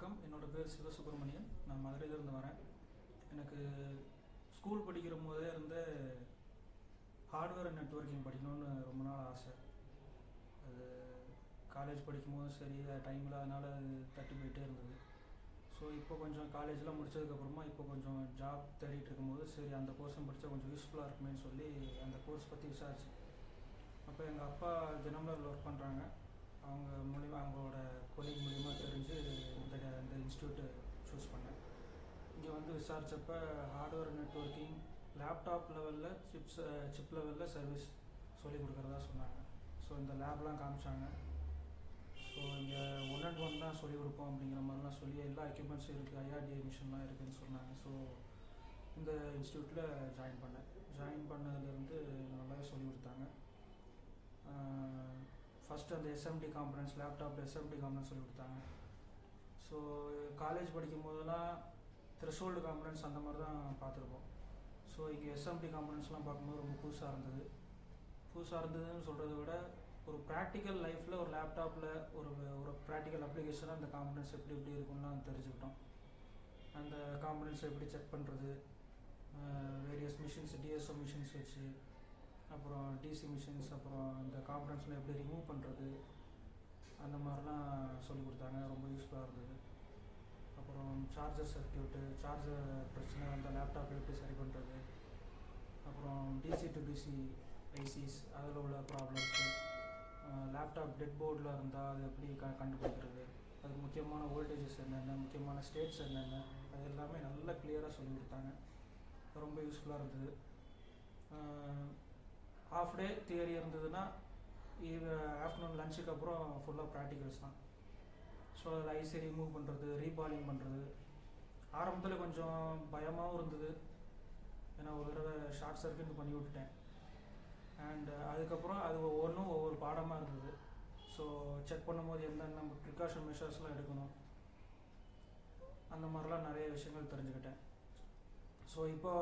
வணக்கம். என்னோட பேர் சிவசுப்ரமணியன். நான் மதுரையிலேருந்து வரேன். எனக்கு ஸ்கூல் படிக்கிற போதே இருந்து ஹார்ட்வேர் அண்ட் நெட்வொர்க்கிங் படிக்கணும்னு ரொம்ப நாள் ஆசை. அது காலேஜ் படிக்கும்போதும் சரி, டைமில் அதனால் அது தட்டி போயிட்டே இருந்தது. ஸோ இப்போ கொஞ்சம் காலேஜெலாம் முடித்ததுக்கப்புறமா இப்போ கொஞ்சம் ஜாப் தேடிட்டு இருக்கும்போது சரி அந்த கோர்ஸும் படித்தா கொஞ்சம் யூஸ்ஃபுல்லாக இருக்குமேன்னு சொல்லி அந்த கோர்ஸ் பற்றி விசாரிச்சு அப்போ எங்கள் அப்பா தினமலரில் ஒர்க் பண்ணுறாங்க. அவங்க மூலிமா அவங்களோட கொலீக் மூலிமா தெரிஞ்சு இந்த இன்ஸ்டியூட்டு சூஸ் பண்ணேன். இங்கே வந்து விசாரித்தப்போ ஹார்ட்வேர் நெட்வொர்க்கிங் லேப்டாப் லெவலில் சிப் லெவலில் சர்வீஸ் சொல்லிக் கொடுக்குறதா சொன்னாங்க. ஸோ இந்த லேப்லாம் காமிச்சாங்க. ஸோ இங்கே 1&1 தான் சொல்லிக் கொடுப்போம் அப்படிங்கிற மாதிரிலாம் சொல்லி எல்லா எக்யூப்மெண்ட்ஸும் இருக்குது, ஐஆர்டிஐ மிஷின்லாம் இருக்குதுன்னு சொன்னாங்க. ஸோ இந்த இன்ஸ்டியூட்டில் ஜாயின் பண்ணதுலேருந்து நல்லாவே சொல்லிக் கொடுத்தாங்க. ஃபஸ்ட்டு அந்த எஸ்எம்டி காம்பனன்ட்ஸ், லேப்டாப்பில் எஸ்எம்டி காம்பனன்ட்ஸ் சொல்லி கொடுத்தாங்க. ஸோ காலேஜ் படிக்கும் போதெல்லாம் த்ரெஷோல்டு காம்பனன்ட்ஸ் அந்த மாதிரி தான் பார்த்துருப்போம். ஸோ இங்கே எஸ்எம்டி காம்பனன்ட்ஸ்லாம் பார்க்கும்போது ரொம்ப புதுசாக இருந்ததுன்னு சொல்கிறத விட ஒரு ப்ராக்டிக்கல் லைஃப்பில் ஒரு லேப்டாப்பில் ஒரு ப்ராக்டிக்கல் அப்ளிகேஷனாக அந்த காம்பனன்ட்ஸ் எப்படி இருக்குன்னா தெரிஞ்சுக்கிட்டோம். அந்த காம்பனன்ட்ஸை எப்படி செக் பண்ணுறது, வேரியஸ் மிஷின்ஸ், டிஎஸ்ஓ மிஷின்ஸ் வச்சு, அப்புறம் டிசி மிஷின்ஸ், அப்புறம் இந்த காம்பனன்ட்ஸில் எப்படி ரிமூவ் பண்ணுறது, அந்த மாதிரிலாம் சொல்லிக் கொடுத்தாங்க. ரொம்ப யூஸ்ஃபுல்லாக இருந்தது. அப்புறம் சார்ஜர் சர்க்கியூட்டு, சார்ஜர் பிரச்சனை அந்த லேப்டாப் எப்படி சரி பண்ணுறது, அப்புறம் டிசி டு டிசி ஐசிஸ் அதில் உள்ள ப்ராப்ளம்ஸு, லேப்டாப் டெட் போர்டில் இருந்தால் அது எப்படி கண்டுபிடிக்கிறது, அதுக்கு முக்கியமான வோல்டேஜஸ் என்னென்ன, முக்கியமான ஸ்டேட்ஸ் என்னென்ன, அது எல்லாமே நல்லா கிளியராக சொல்லிக் கொடுத்தாங்க. ரொம்ப யூஸ்ஃபுல்லாக இருந்தது. ஹாஃப் டே தியரி இருந்ததுன்னா ஆஃப்டர்நூன் லஞ்சுக்கு அப்புறம் ஃபுல்லாக ப்ராக்டிகல்ஸ் தான். ஸோ அதில் ஐசி ரிமூவ் பண்ணுறது, ரீபாலிங் பண்ணுறது. ஆரம்பத்தில் கொஞ்சம் பயமாகவும் இருந்தது, ஏன்னா ஒரு தடவை ஷார்ட் சர்க்யூட் பண்ணி விட்டுட்டேன். அண்ட் அதுக்கப்புறம் அது ஒவ்வொரு பாடமாக இருந்தது. ஸோ செக் பண்ணும்போது என்னென்ன நம்ம ப்ரிகாஷன் மெஷர்ஸ்லாம் எடுக்கணும், அந்த மாதிரிலாம் நிறைய விஷயங்கள் தெரிஞ்சுக்கிட்டேன். ஸோ இப்போ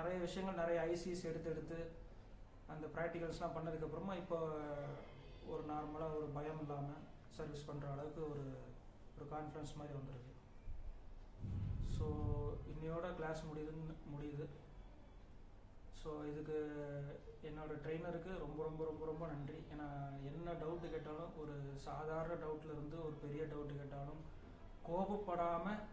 நிறைய விஷயங்கள், நிறைய ஐசிஸ் எடுத்து அந்த ப்ராக்டிகல்ஸ்லாம் பண்ணதுக்கப்புறமா இப்போ ஒரு நார்மலாக ஒரு பயம் இல்லாமல் சர்வீஸ் பண்ணுற அளவுக்கு ஒரு கான்ஃபிடன்ஸ் மாதிரி வந்துருக்கு. ஸோ இன்னையோட கிளாஸ் முடியுது. ஸோ இதுக்கு என்னோடய ட்ரெயினருக்கு ரொம்ப ரொம்ப ரொம்ப ரொம்ப நன்றி. ஏன்னா என்ன டவுட்டு கேட்டாலும், ஒரு சாதாரண டவுட்லேருந்து ஒரு பெரிய டவுட்டு கேட்டாலும் கோபப்படாமல்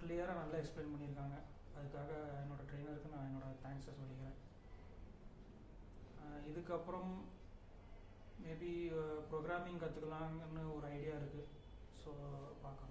கிளியராக நல்லா எக்ஸ்பிளைன் பண்ணியிருக்காங்க. அதுக்காக என்னோடய ட்ரெயினருக்கு நான் என்னோடய தேங்க்ஸை சொல்லிக்கிறேன். இதுக்கப்புறம் மேபி ப்ரோக்ராமிங் கற்றுக்கலாங்கன்னு ஒரு ஐடியா இருக்குது. ஸோ பார்க்கலாம்.